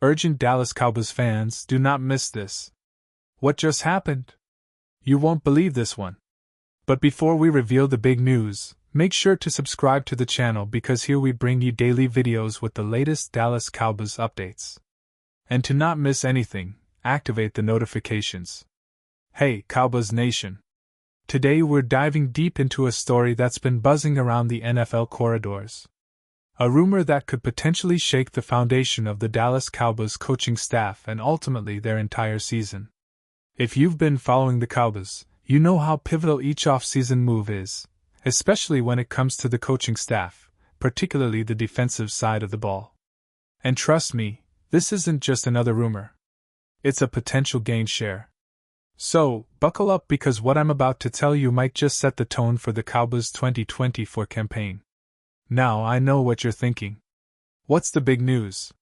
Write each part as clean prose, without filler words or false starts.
Urgent Dallas Cowboys fans, do not miss this. What just happened? You won't believe this one. But before we reveal the big news, make sure to subscribe to the channel because here we bring you daily videos with the latest Dallas Cowboys updates. And to not miss anything, activate the notifications. Hey, Cowboys Nation! Today we're diving deep into a story that's been buzzing around the NFL corridors. A rumor that could potentially shake the foundation of the Dallas Cowboys coaching staff and ultimately their entire season. If you've been following the Cowboys, you know how pivotal each off-season move is, especially when it comes to the coaching staff, particularly the defensive side of the ball. And trust me, this isn't just another rumor. It's a potential gain share. So, buckle up because what I'm about to tell you might just set the tone for the Cowboys' 2024 campaign. Now I know what you're thinking. What's the big news?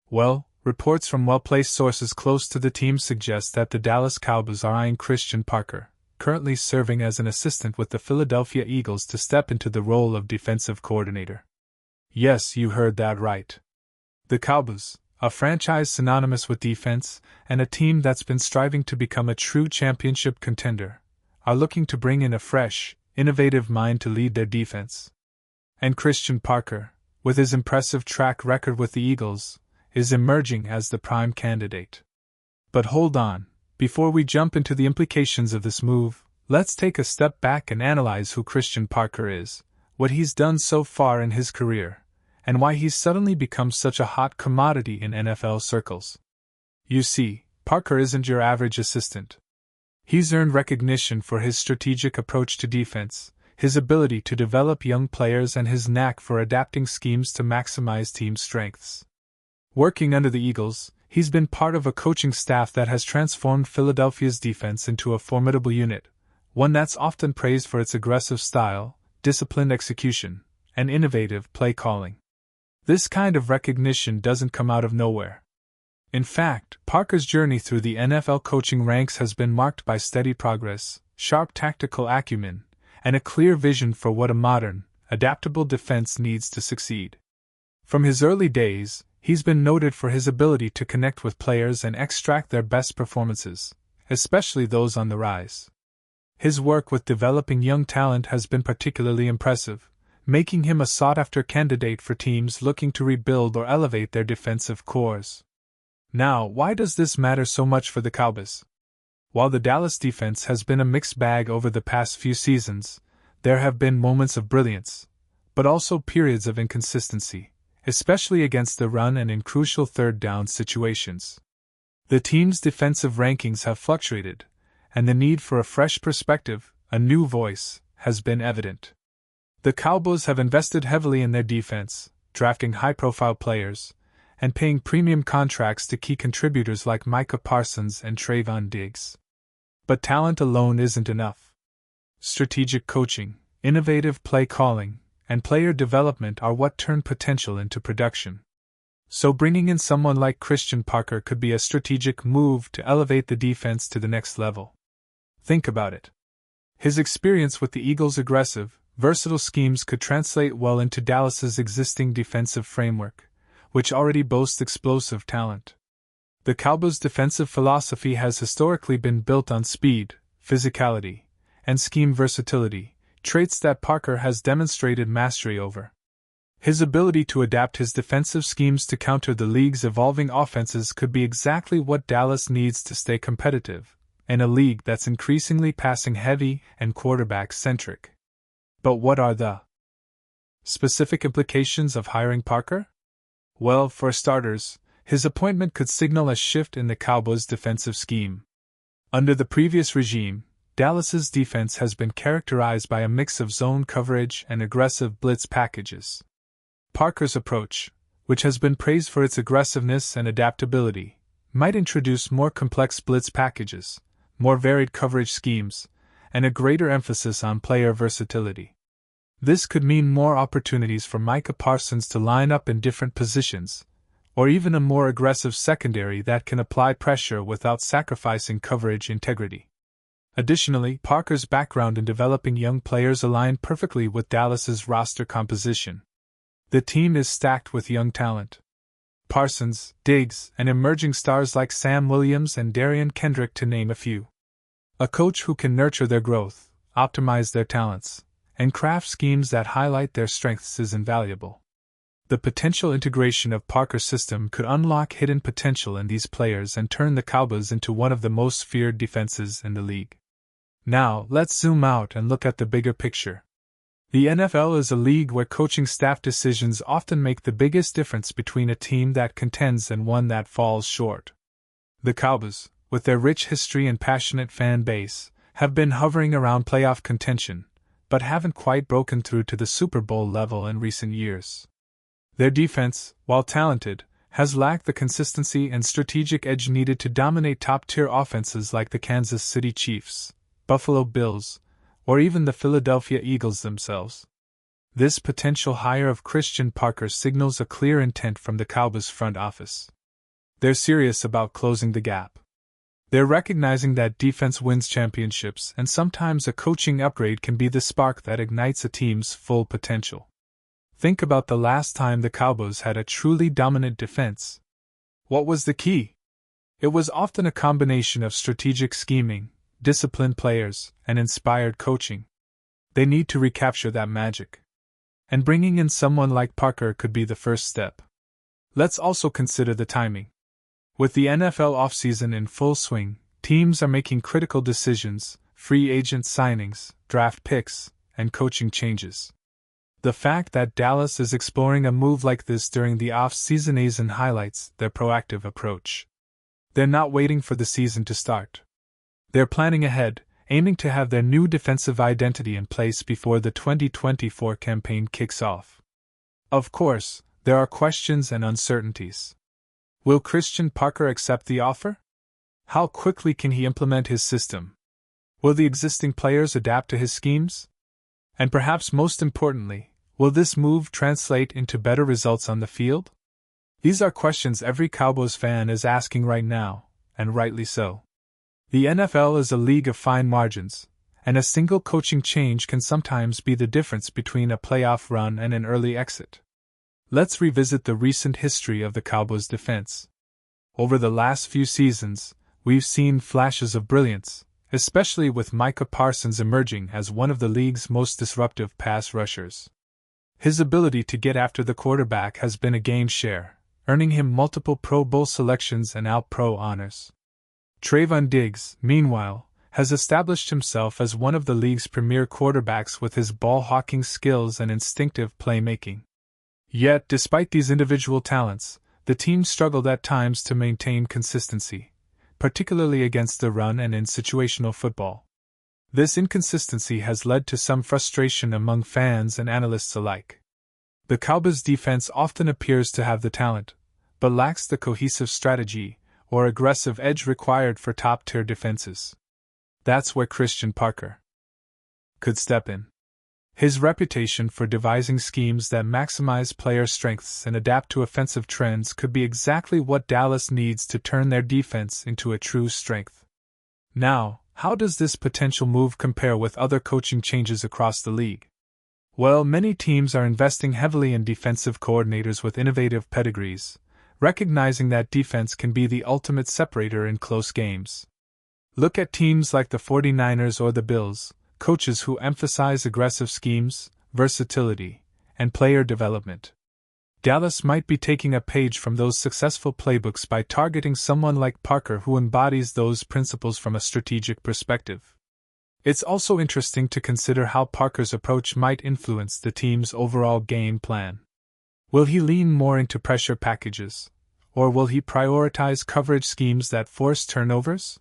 Well, reports from well-placed sources close to the team suggest that the Dallas Cowboys are eyeing Christian Parker, currently serving as an assistant with the Philadelphia Eagles, to step into the role of defensive coordinator. Yes, you heard that right. The Cowboys, a franchise synonymous with defense, and a team that's been striving to become a true championship contender, are looking to bring in a fresh, innovative mind to lead their defense. And Christian Parker, with his impressive track record with the Eagles, is emerging as the prime candidate. But hold on, before we jump into the implications of this move, let's take a step back and analyze who Christian Parker is, what he's done so far in his career, and why he's suddenly become such a hot commodity in NFL circles. You see, Parker isn't your average assistant. He's earned recognition for his strategic approach to defense, his ability to develop young players, and his knack for adapting schemes to maximize team strengths. Working under the Eagles, he's been part of a coaching staff that has transformed Philadelphia's defense into a formidable unit, one that's often praised for its aggressive style, disciplined execution, and innovative play calling. This kind of recognition doesn't come out of nowhere. In fact, Parker's journey through the NFL coaching ranks has been marked by steady progress, sharp tactical acumen, and a clear vision for what a modern, adaptable defense needs to succeed. From his early days, he's been noted for his ability to connect with players and extract their best performances, especially those on the rise. His work with developing young talent has been particularly impressive, making him a sought-after candidate for teams looking to rebuild or elevate their defensive cores. Now, why does this matter so much for the Cowboys? While the Dallas defense has been a mixed bag over the past few seasons, there have been moments of brilliance, but also periods of inconsistency, especially against the run and in crucial third-down situations. The team's defensive rankings have fluctuated, and the need for a fresh perspective, a new voice, has been evident. The Cowboys have invested heavily in their defense, drafting high-profile players, and paying premium contracts to key contributors like Micah Parsons and Trayvon Diggs. But talent alone isn't enough. Strategic coaching, innovative play calling, and player development are what turn potential into production. So bringing in someone like Christian Parker could be a strategic move to elevate the defense to the next level. Think about it. His experience with the Eagles' aggressive, versatile schemes could translate well into Dallas's existing defensive framework, which already boasts explosive talent. The Cowboys' defensive philosophy has historically been built on speed, physicality, and scheme versatility, traits that Parker has demonstrated mastery over. His ability to adapt his defensive schemes to counter the league's evolving offenses could be exactly what Dallas needs to stay competitive, in a league that's increasingly passing-heavy and quarterback-centric. But what are the specific implications of hiring Parker? Well, for starters, his appointment could signal a shift in the Cowboys' defensive scheme. Under the previous regime, Dallas's defense has been characterized by a mix of zone coverage and aggressive blitz packages. Parker's approach, which has been praised for its aggressiveness and adaptability, might introduce more complex blitz packages, more varied coverage schemes, and a greater emphasis on player versatility. This could mean more opportunities for Micah Parsons to line up in different positions, or even a more aggressive secondary that can apply pressure without sacrificing coverage integrity. Additionally, Parker's background in developing young players aligned perfectly with Dallas's roster composition. The team is stacked with young talent. Parsons, Diggs, and emerging stars like Sam Williams and Darian Kendrick, to name a few. A coach who can nurture their growth, optimize their talents, and craft schemes that highlight their strengths is invaluable. The potential integration of Parker's system could unlock hidden potential in these players and turn the Cowboys into one of the most feared defenses in the league. Now, let's zoom out and look at the bigger picture. The NFL is a league where coaching staff decisions often make the biggest difference between a team that contends and one that falls short. The Cowboys, with their rich history and passionate fan base, have been hovering around playoff contention, but haven't quite broken through to the Super Bowl level in recent years. Their defense, while talented, has lacked the consistency and strategic edge needed to dominate top-tier offenses like the Kansas City Chiefs, Buffalo Bills, or even the Philadelphia Eagles themselves. This potential hire of Christian Parker signals a clear intent from the Cowboys front office. They're serious about closing the gap. They're recognizing that defense wins championships, and sometimes a coaching upgrade can be the spark that ignites a team's full potential. Think about the last time the Cowboys had a truly dominant defense. What was the key? It was often a combination of strategic scheming, disciplined players, and inspired coaching. They need to recapture that magic. And bringing in someone like Parker could be the first step. Let's also consider the timing. With the NFL offseason in full swing, teams are making critical decisions, free agent signings, draft picks, and coaching changes. The fact that Dallas is exploring a move like this during the off-season highlights their proactive approach. They're not waiting for the season to start. They're planning ahead, aiming to have their new defensive identity in place before the 2024 campaign kicks off. Of course, there are questions and uncertainties. Will Christian Parker accept the offer? How quickly can he implement his system? Will the existing players adapt to his schemes? And perhaps most importantly, will this move translate into better results on the field? These are questions every Cowboys fan is asking right now, and rightly so. The NFL is a league of fine margins, and a single coaching change can sometimes be the difference between a playoff run and an early exit. Let's revisit the recent history of the Cowboys' defense. Over the last few seasons, we've seen flashes of brilliance, especially with Micah Parsons emerging as one of the league's most disruptive pass rushers. His ability to get after the quarterback has been a game share, earning him multiple Pro Bowl selections and All-Pro honors. Trayvon Diggs, meanwhile, has established himself as one of the league's premier quarterbacks with his ball-hawking skills and instinctive playmaking. Yet, despite these individual talents, the team struggled at times to maintain consistency, particularly against the run and in situational football. This inconsistency has led to some frustration among fans and analysts alike. The Cowboys' defense often appears to have the talent, but lacks the cohesive strategy or aggressive edge required for top-tier defenses. That's where Christian Parker could step in. His reputation for devising schemes that maximize player strengths and adapt to offensive trends could be exactly what Dallas needs to turn their defense into a true strength. Now, how does this potential move compare with other coaching changes across the league? Well, many teams are investing heavily in defensive coordinators with innovative pedigrees, recognizing that defense can be the ultimate separator in close games. Look at teams like the 49ers or the Bills, coaches who emphasize aggressive schemes, versatility, and player development. Dallas might be taking a page from those successful playbooks by targeting someone like Parker who embodies those principles from a strategic perspective. It's also interesting to consider how Parker's approach might influence the team's overall game plan. Will he lean more into pressure packages, or will he prioritize coverage schemes that force turnovers?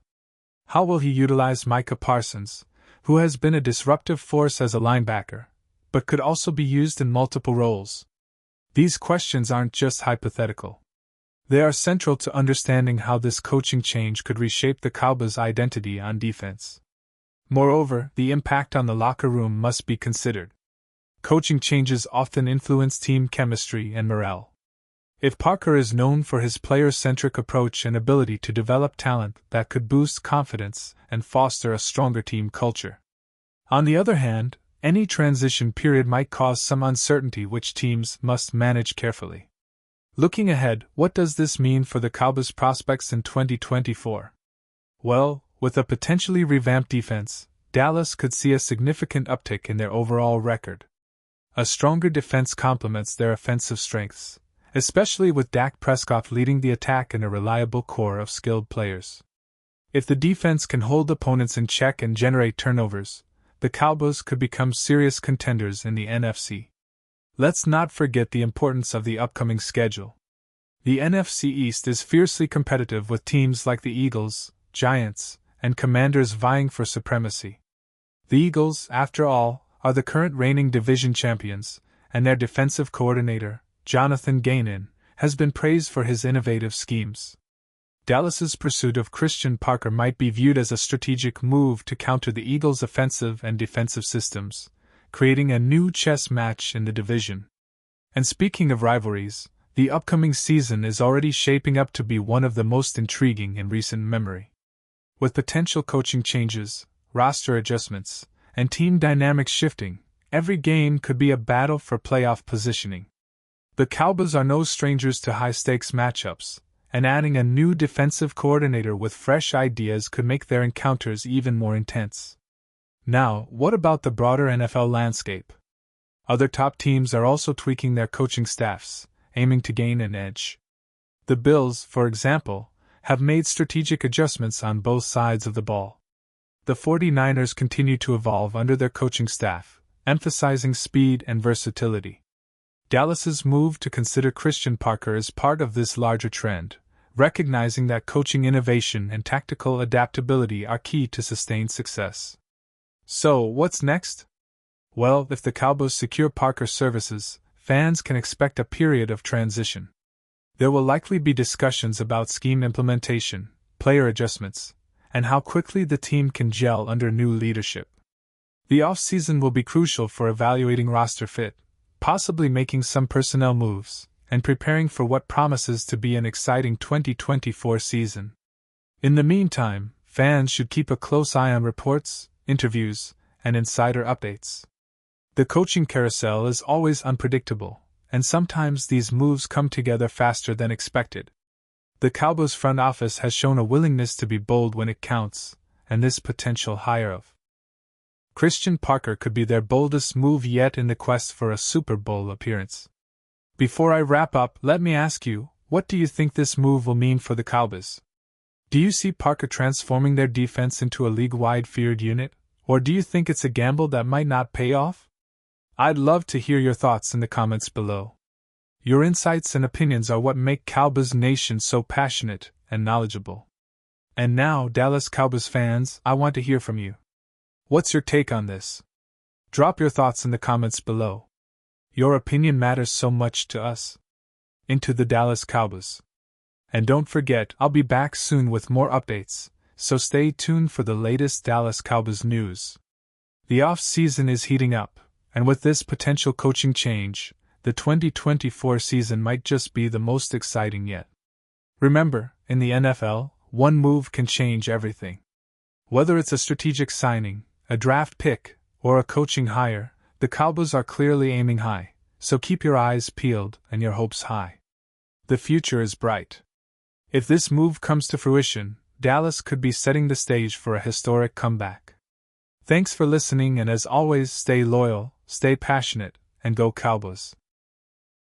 How will he utilize Micah Parsons, who has been a disruptive force as a linebacker, but could also be used in multiple roles? These questions aren't just hypothetical. They are central to understanding how this coaching change could reshape the Cowboys' identity on defense. Moreover, the impact on the locker room must be considered. Coaching changes often influence team chemistry and morale. If Parker is known for his player-centric approach and ability to develop talent that could boost confidence and foster a stronger team culture. On the other hand, any transition period might cause some uncertainty which teams must manage carefully. Looking ahead, what does this mean for the Cowboys' prospects in 2024? Well, with a potentially revamped defense, Dallas could see a significant uptick in their overall record. A stronger defense complements their offensive strengths, especially with Dak Prescott leading the attack and a reliable core of skilled players. If the defense can hold opponents in check and generate turnovers, the Cowboys could become serious contenders in the NFC. Let's not forget the importance of the upcoming schedule. The NFC East is fiercely competitive with teams like the Eagles, Giants, and Commanders vying for supremacy. The Eagles, after all, are the current reigning division champions, and their defensive coordinator, Jonathan Gannon, has been praised for his innovative schemes. Dallas's pursuit of Christian Parker might be viewed as a strategic move to counter the Eagles' offensive and defensive systems, creating a new chess match in the division. And speaking of rivalries, the upcoming season is already shaping up to be one of the most intriguing in recent memory. With potential coaching changes, roster adjustments, and team dynamics shifting, every game could be a battle for playoff positioning. The Cowboys are no strangers to high-stakes matchups, and adding a new defensive coordinator with fresh ideas could make their encounters even more intense. Now, what about the broader NFL landscape? Other top teams are also tweaking their coaching staffs, aiming to gain an edge. The Bills, for example, have made strategic adjustments on both sides of the ball. The 49ers continue to evolve under their coaching staff, emphasizing speed and versatility. Dallas's move to consider Christian Parker is part of this larger trend, recognizing that coaching innovation and tactical adaptability are key to sustained success. So, what's next? Well, if the Cowboys secure Parker's services, fans can expect a period of transition. There will likely be discussions about scheme implementation, player adjustments, and how quickly the team can gel under new leadership. The offseason will be crucial for evaluating roster fit, possibly making some personnel moves, and preparing for what promises to be an exciting 2024 season. In the meantime, fans should keep a close eye on reports, interviews, and insider updates. The coaching carousel is always unpredictable, and sometimes these moves come together faster than expected. The Cowboys front office has shown a willingness to be bold when it counts, and this potential hire of Christian Parker could be their boldest move yet in the quest for a Super Bowl appearance. Before I wrap up, let me ask you, what do you think this move will mean for the Cowboys? Do you see Parker transforming their defense into a league-wide feared unit, or do you think it's a gamble that might not pay off? I'd love to hear your thoughts in the comments below. Your insights and opinions are what make Cowboys Nation so passionate and knowledgeable. And now, Dallas Cowboys fans, I want to hear from you. What's your take on this? Drop your thoughts in the comments below. Your opinion matters so much to us. Into the Dallas Cowboys. And don't forget, I'll be back soon with more updates, so stay tuned for the latest Dallas Cowboys news. The off-season is heating up, and with this potential coaching change, the 2024 season might just be the most exciting yet. Remember, in the NFL, one move can change everything. Whether it's a strategic signing, a draft pick, or a coaching hire, the Cowboys are clearly aiming high, so keep your eyes peeled and your hopes high. The future is bright. If this move comes to fruition, Dallas could be setting the stage for a historic comeback. Thanks for listening, and as always, stay loyal, stay passionate, and go Cowboys.